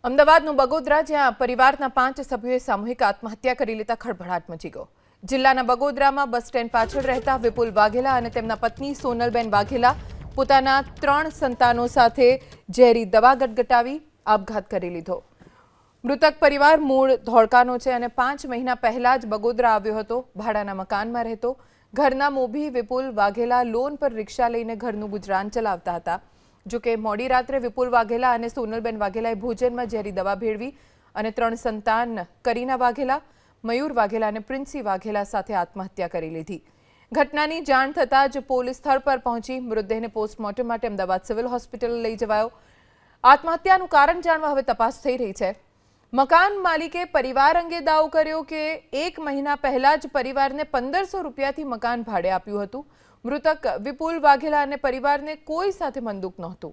અમદાવાદનું બગોદરા, જ્યાં પરિવારના 5 સભ્યોએ સામૂહિક આત્મહત્યા કરી લેતા ખળભળાટ મચી ગયો। જિલ્લાના બગોદરામાં બસ સ્ટેન્ડ પાછળ રહેતા વિપુલ વાઘેલા અને તેમના પત્ની સોનલબેન વાઘેલા પોતાના 3 સંતાનો સાથે ઝેરી દવા ગટગટાવી આપઘાત કરી લીધો। મૃતક પરિવાર મૂળ ધોળકાનો છે અને 5 મહિના પહેલા જ બગોદરા આવ્યો હતો। ભાડાના મકાનમાં રહેતો ઘરના મોભી વિપુલ વાઘેલા લોન પર રિક્ષા લઈને ઘરનું ગુજરાન ચલાવતા હતા। જો કે મોડી રાત્રે વિપુલ વાઘેલા અને સોનલબેન વાઘેલાએ ભોજનમાં ઝેરી દવા ભેળવી અને 3 સંતાન કરીના વાઘેલા, મયુર વાઘેલા અને પ્રિન્સી વાઘેલા સાથે આત્મહત્યા કરી લીધી। ઘટનાની જાણ થતાં જ પોલીસ સ્થળ પર પહોંચી મૃતદેહને પોસ્ટમોર્ટમ માટે અમદાવાદ સિવિલ હોસ્પિટલ લઈ જવાયો। આત્મહત્યાનું કારણ જાણવા હવે તપાસ થઈ રહી છે। મકાન માલિકે પરિવાર અંગે દાવો કર્યો કે 1 મહિના પહેલા જ પરિવારને 1500 રૂપિયાથી મકાન ભાડે આપ્યું હતું। મૃતક વિપુલ વાઘેલા અને પરિવારને કોઈ સાથે મનદુખ નહોતું।